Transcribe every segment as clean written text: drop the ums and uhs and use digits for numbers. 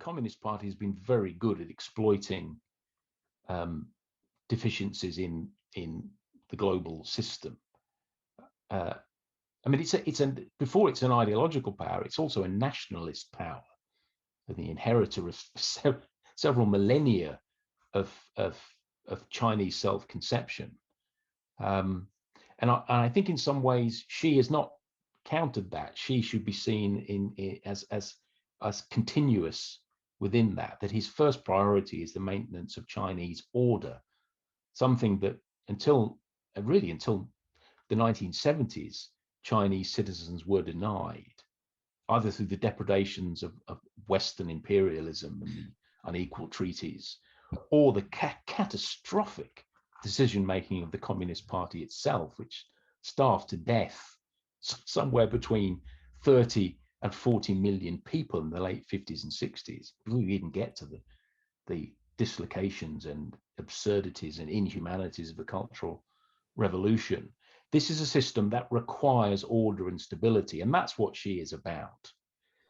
Communist Party has been very good at exploiting deficiencies in the global system. I mean, before it's an ideological power, it's also a nationalist power, the inheritor of several millennia of Chinese self-conception. And I think in some ways she has not countered that. She should be seen as continuous within that his first priority is the maintenance of Chinese order, something that until the 1970s, Chinese citizens were denied, either through the depredations of Western imperialism and the unequal treaties, or the catastrophic decision-making of the Communist Party itself, which starved to death somewhere between 30 and 40 million people in the late 50s and 60s. We didn't get to the dislocations and absurdities and inhumanities of the Cultural Revolution. This is a system that requires order and stability, and that's what Xi is about.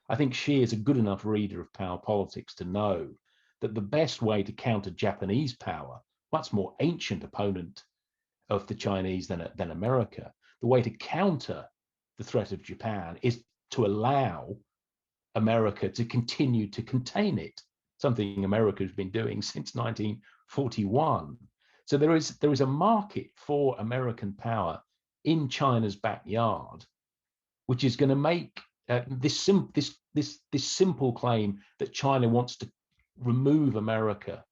I think Xi is a good enough reader of power politics to know that the best way to counter Japanese power, much more ancient opponent of the Chinese than America, the way to counter the threat of Japan is to allow America to continue to contain it, something America has been doing since 1941. So there is a market for American power in China's backyard, which is going to make this simple claim that China wants to remove America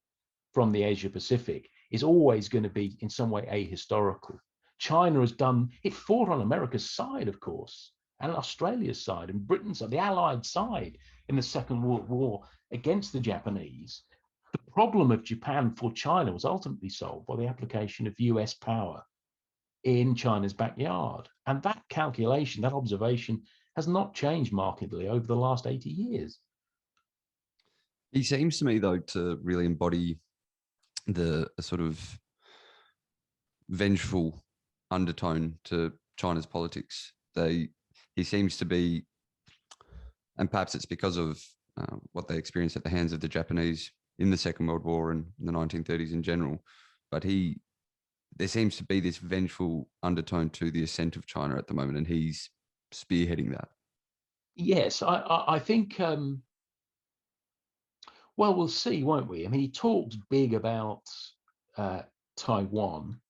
from the Asia Pacific is always going to be in some way ahistorical. China has fought on America's side, of course, and Australia's side and Britain's side, the Allied side in the Second World War against the Japanese. The problem of Japan for China was ultimately solved by the application of US power in China's backyard. And that calculation, that observation, has not changed markedly over the last 80 years. He seems to me, though, to really embody the sort of vengeful undertone to China's politics. He seems to be, and perhaps it's because of what they experienced at the hands of the Japanese in the Second World War and the 1930s in general, but there seems to be this vengeful undertone to the ascent of China at the moment, and he's spearheading that. Yes, I think, well, we'll see, won't we? I mean, he talks big about Taiwan,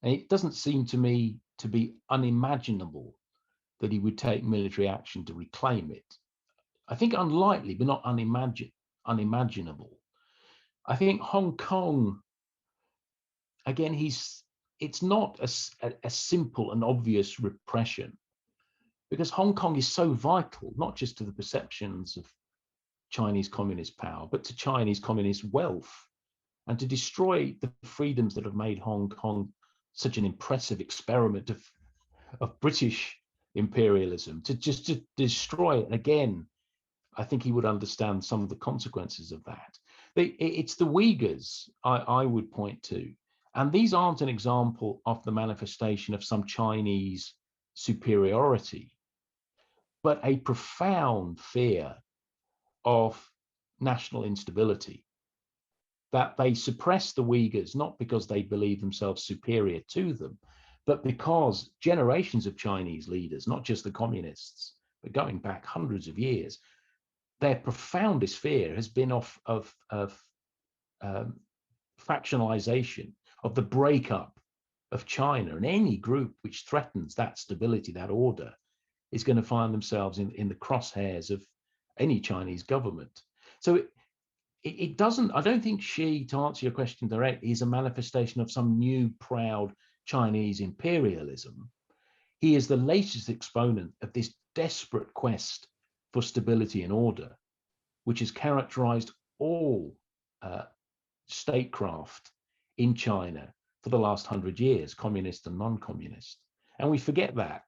and it doesn't seem to me to be unimaginable that he would take military action to reclaim it. I think unlikely, but not unimaginable. I think Hong Kong, again, it's not a simple and obvious repression, because Hong Kong is so vital, not just to the perceptions of Chinese communist power, but to Chinese communist wealth, and to destroy the freedoms that have made Hong Kong such an impressive experiment of British imperialism, to destroy it. And again, I think he would understand some of the consequences of that. It's the Uyghurs I would point to. And these aren't an example of the manifestation of some Chinese superiority, but a profound fear of national instability, that they suppress the Uyghurs, not because they believe themselves superior to them, but because generations of Chinese leaders, not just the communists, but going back hundreds of years, their profoundest fear has been of factionalization, of the breakup of China, and any group which threatens that stability, that order, is going to find themselves in the crosshairs of any Chinese government. So it doesn't, I don't think Xi, to answer your question directly, is a manifestation of some new proud Chinese imperialism. He is the latest exponent of this desperate quest for stability and order, which has characterized all statecraft in China for the last 100 years, communist and non-communist. And we forget that.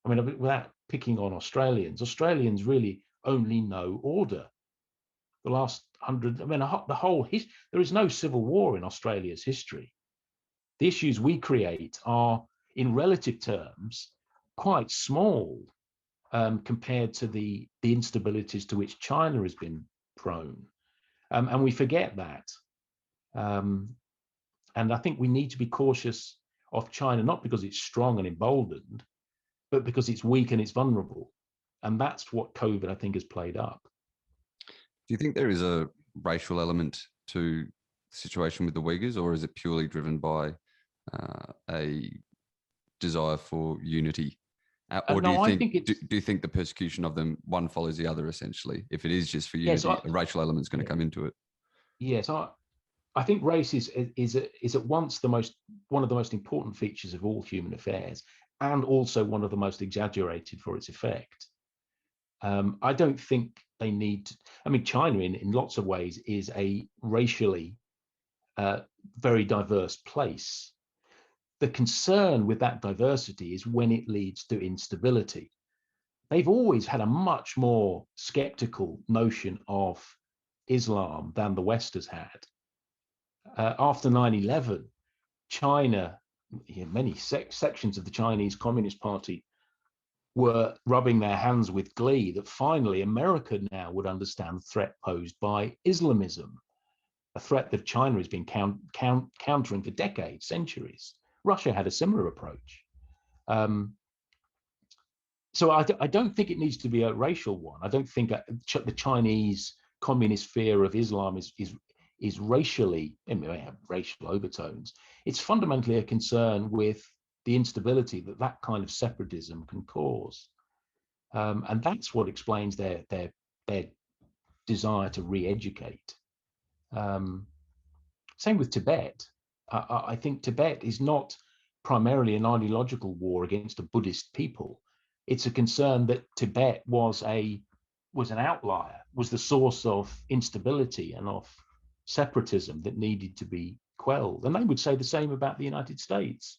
I mean, without picking on Australians really only know order. The last 100, I mean, there is no civil war in Australia's history. The issues we create are, in relative terms, quite small compared to the instabilities to which China has been prone. And we forget that. And I think we need to be cautious of China, not because it's strong and emboldened, but because it's weak and it's vulnerable. And that's what COVID, I think, has played up. Do you think there is a racial element to the situation with the Uyghurs, or is it purely driven by a desire for unity? Or do No, you I think, think it's, do you think the persecution of them, one follows the other, essentially? If it is just for yes, unity, a racial element is going to come into it. yes, I think race is at once one of the most important features of all human affairs, and also one of the most exaggerated for its effect. I don't think they need to, I mean, China in lots of ways is a racially very diverse place. The concern with that diversity is when it leads to instability. They've always had a much more skeptical notion of Islam than the West has had. After 9/11, China, many sections of the Chinese Communist Party were rubbing their hands with glee that finally America now would understand the threat posed by Islamism, a threat that China has been countering for decades, centuries. Russia had a similar approach. So I don't think it needs to be a racial one. I don't think the Chinese communist fear of Islam is racially, it may have racial overtones. It's fundamentally a concern with the instability that kind of separatism can cause. And that's what explains their desire to re-educate. Same with Tibet. I think Tibet is not primarily an ideological war against a Buddhist people. It's a concern that Tibet was an outlier, was the source of instability and of separatism that needed to be quelled. And they would say the same about the United States.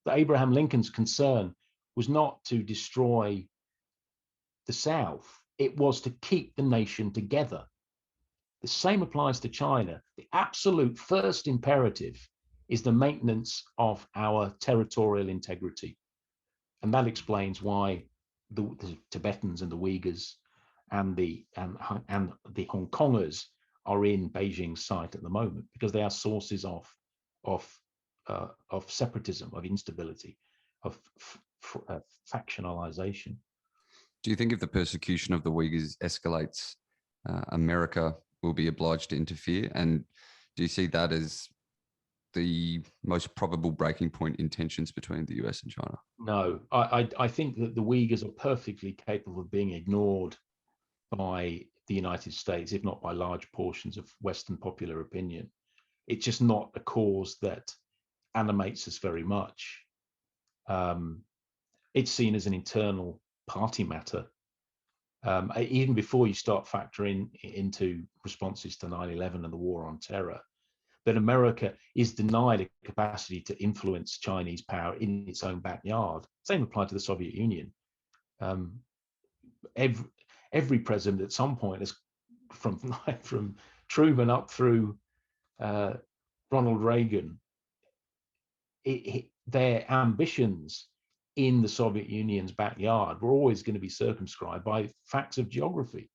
That Abraham Lincoln's concern was not to destroy the South, it was to keep the nation together. The same applies to China. The absolute first imperative is the maintenance of our territorial integrity. And that explains why the Tibetans and the Uyghurs and the Hong Kongers are in Beijing's sight at the moment, because they are sources of separatism, of instability, of factionalization. Do you think if the persecution of the Uyghurs escalates, America will be obliged to interfere? And do you see that as the most probable breaking point in tensions between the US and China? No, I think that the Uyghurs are perfectly capable of being ignored by the United States, if not by large portions of Western popular opinion. It's just not a cause that animates us very much. It's seen as an internal party matter. Even before you start factoring into responses to 9/11 and the war on terror, that America is denied a capacity to influence Chinese power in its own backyard. Same applied to the Soviet Union. Every president at some point, has, from Truman up through Ronald Reagan, their ambitions in the Soviet Union's backyard were always going to be circumscribed by facts of geography.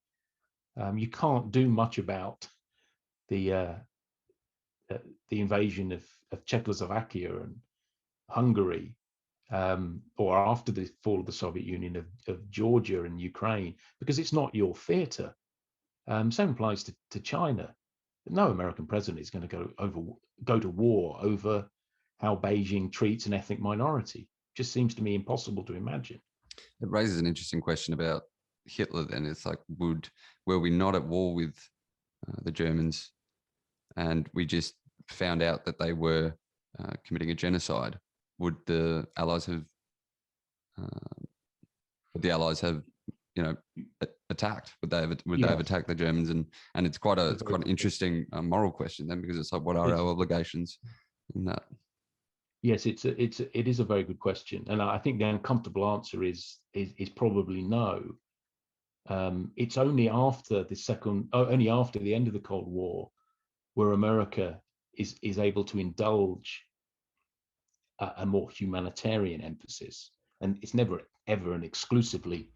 You can't do much about the invasion of Czechoslovakia and Hungary, or after the fall of the Soviet Union, of Georgia and Ukraine, because it's not your theater. Same applies to China. No American president is going to go to war over how Beijing treats an ethnic minority. Just seems to me impossible to imagine. It raises an interesting question about Hitler then. It's like, were we not at war with the Germans and we just found out that they were committing a genocide? Would the Allies have attacked? Would they have attacked the Germans? And it's quite an interesting moral question then, because it's like, what are our obligations in that? Yes, it is a very good question, and I think the uncomfortable answer is probably no. It's only after the end of the Cold War where America is able to indulge a more humanitarian emphasis, and it's never ever an exclusively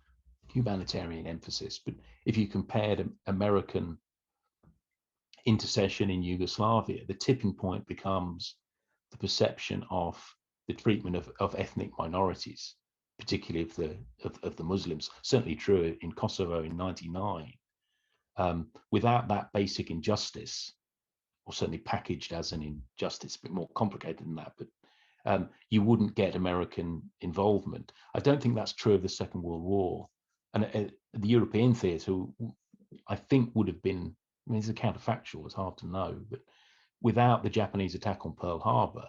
humanitarian emphasis. But if you compared American intercession in Yugoslavia, the tipping point becomes the perception of the treatment of ethnic minorities, particularly of the Muslims. Certainly true in Kosovo in '99. Without that basic injustice, or certainly packaged as an injustice, a bit more complicated than that, but you wouldn't get American involvement. I don't think that's true of the Second World War. And the European theatre, I think, would have been, I mean, it's a counterfactual, it's hard to know, but without the Japanese attack on Pearl Harbor,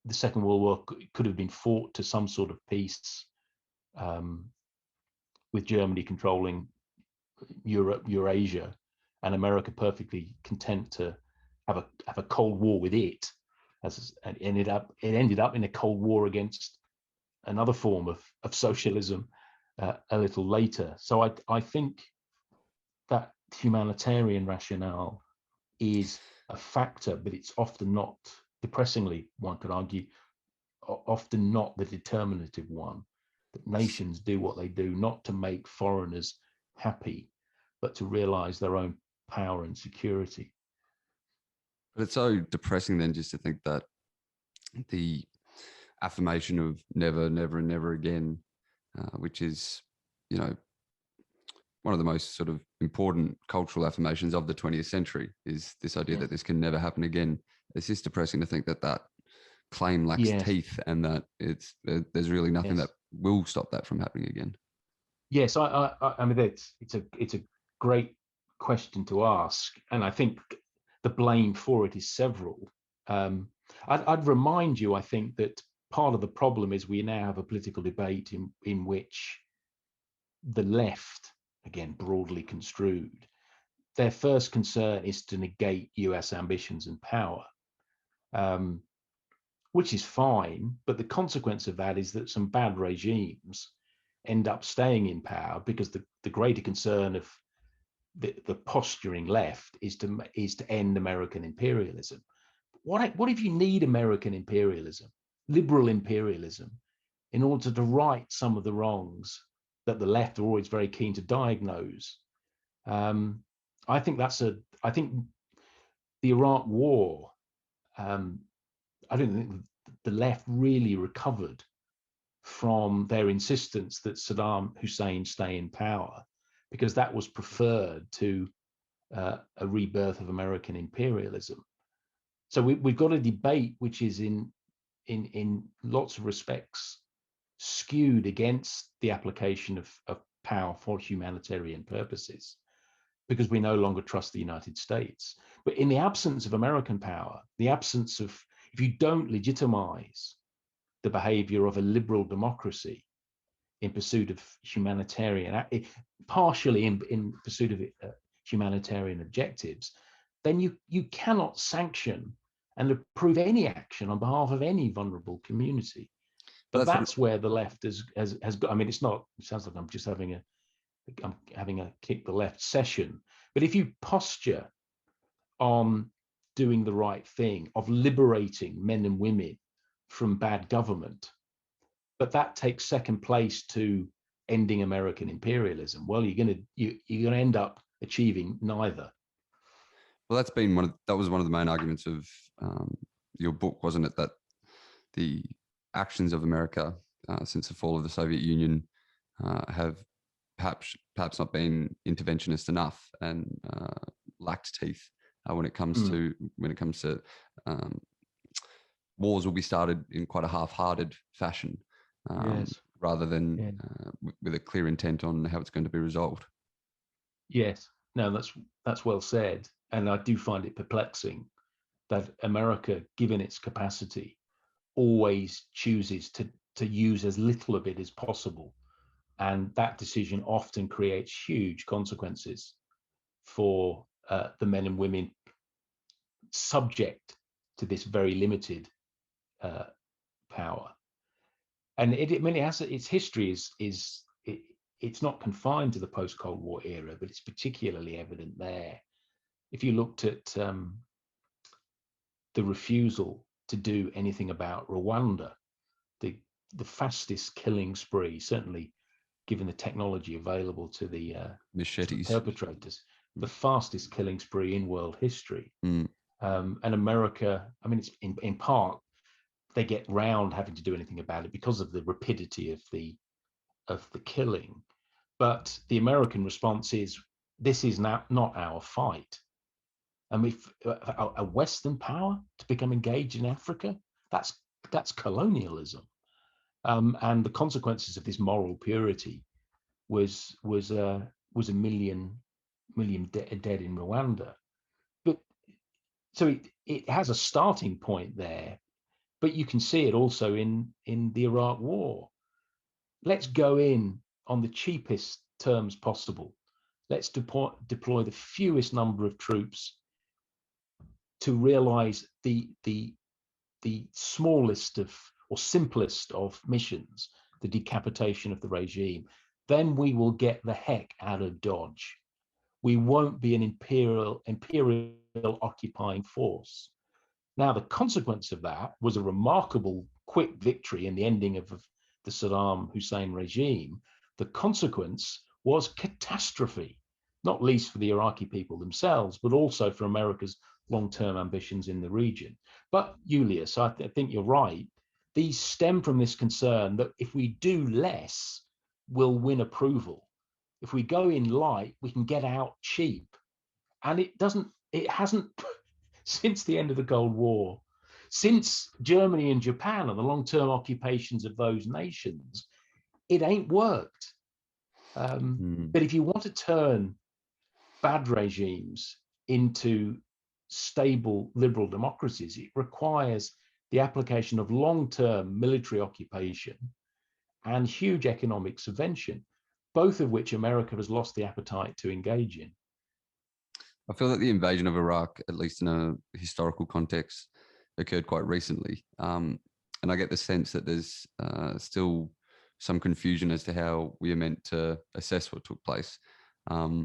the Second World War could have been fought to some sort of peace, with Germany controlling Europe, Eurasia, and America perfectly content to have a Cold War with it. And it ended up in a Cold War against another form of socialism a little later. So I think that humanitarian rationale is a factor, but it's often not, depressingly, one could argue, often not the determinative one. That nations do what they do not to make foreigners happy, but to realize their own power and security. But it's so depressing then just to think that the affirmation of never, never, and never again, which is, you know, one of the most sort of important cultural affirmations of the 20th century, is this idea that this can never happen again. It's just depressing to think that that claim lacks teeth, and that there's really nothing that will stop that from happening again. Yes, I mean, it's a great question to ask, and I think the blame for it is several. I'd remind you, I think, that part of the problem is we now have a political debate in which the left, again broadly construed, their first concern is to negate US ambitions and power, which is fine, but the consequence of that is that some bad regimes end up staying in power, because the greater concern of the posturing left is to end American imperialism. What if you need American imperialism, liberal imperialism, in order to right some of the wrongs that the left are always very keen to diagnose? I think I think the Iraq War, I don't think the left really recovered from their insistence that Saddam Hussein stay in power, because that was preferred to a rebirth of American imperialism. So we've got a debate which is in lots of respects skewed against the application of power for humanitarian purposes, because we no longer trust the United States. But in the absence of American power, the absence of, if you don't legitimize the behavior of a liberal democracy in pursuit of humanitarian, partially in pursuit of humanitarian objectives, then you cannot sanction and approve any action on behalf of any vulnerable community. But that's where the left has got. I mean, it sounds like I'm just having a kick the left session. But if you posture on doing the right thing, of liberating men and women from bad government, but that takes second place to ending American imperialism, well, you're gonna end up achieving neither. Well, that was one of the main arguments of your book, wasn't it? That the actions of America since the fall of the Soviet Union have perhaps not been interventionist enough, and lacked teeth when it comes to wars will be started in quite a half-hearted fashion, rather than with a clear intent on how it's going to be resolved. Yes, no, that's well said, and I do find it perplexing that America, given its capacity, always chooses to use as little of it as possible, and that decision often creates huge consequences for the men and women subject to this very limited power. And its history it's not confined to the post-Cold War era, but it's particularly evident there. If you looked at the refusal to do anything about Rwanda, the fastest killing spree, certainly given the technology available to the machetes, perpetrators, the fastest killing spree in world history. Mm. And America, I mean, it's in part, they get round having to do anything about it because of the rapidity of the killing. But the American response is, this is not our fight. And if a Western power to become engaged in Africa, that's colonialism. And the consequences of this moral purity was a million dead in Rwanda. But so it has a starting point there, but you can see it also in the Iraq War. Let's go in on the cheapest terms possible. Let's deploy the fewest number of troops to realize the smallest of or simplest of missions, the decapitation of the regime. Then we will get the heck out of Dodge. We won't be an imperial occupying force. Now, the consequence of that was a remarkable quick victory in the ending of the Saddam Hussein regime. The consequence was catastrophe, not least for the Iraqi people themselves, but also for America's long-term ambitions in the region. But Julius, I think you're right. These stem from this concern that if we do less, we'll win approval. If we go in light, we can get out cheap. And it hasn't, since the end of the Cold War, since Germany and Japan and the long-term occupations of those nations, it ain't worked. But if you want to turn bad regimes into stable liberal democracies, it requires the application of long-term military occupation and huge economic subvention, both of which America has lost the appetite to engage in. I feel that the invasion of Iraq, at least in a historical context, occurred quite recently. And I get the sense that there's still some confusion as to how we are meant to assess what took place. How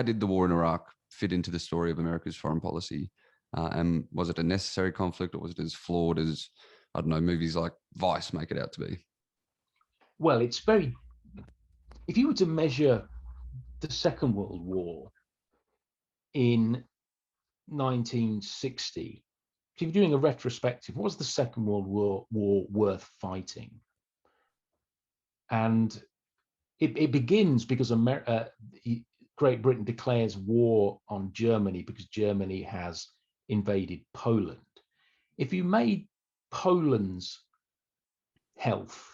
did the war in Iraq fit into the story of America's foreign policy? And was it a necessary conflict, or was it as flawed as, I don't know, movies like Vice make it out to be? Well, if you were to measure the Second World War in 1960, if you're doing a retrospective, was the Second World War worth fighting? And it begins because Great Britain declares war on Germany because Germany has invaded Poland. If you made Poland's health,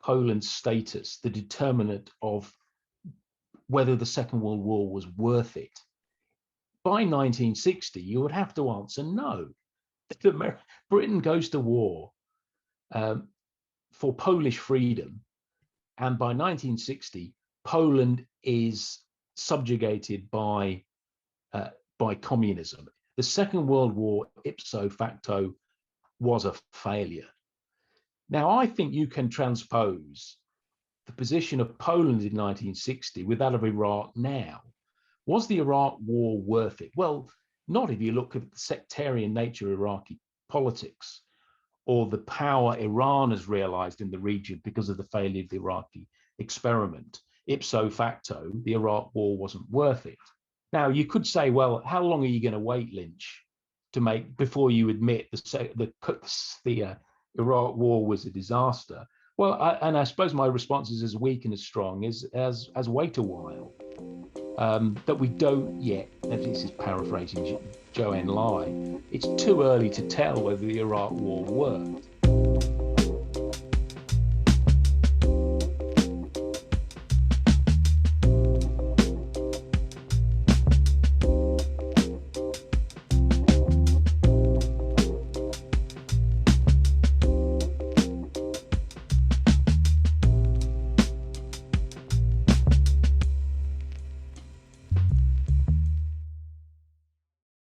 Poland's status, the determinant of whether the Second World War was worth it, by 1960, you would have to answer no. Britain goes to war for Polish freedom, and by 1960, Poland is subjugated by communism. The Second World War, ipso facto, was a failure. Now, I think you can transpose the position of Poland in 1960 with that of Iraq now. Was the Iraq war worth it? Well, not if you look at the sectarian nature of Iraqi politics or the power Iran has realized in the region because of the failure of the Iraqi experiment. Ipso facto, the Iraq war wasn't worth it. Now, you could say, well, how long are you going to wait, Lynch, before you admit the Iraq war was a disaster? Well, I suppose my response is as weak and as strong as wait a while. That we don't yet, and this is paraphrasing Joanne Lai, it's too early to tell whether the Iraq war worked.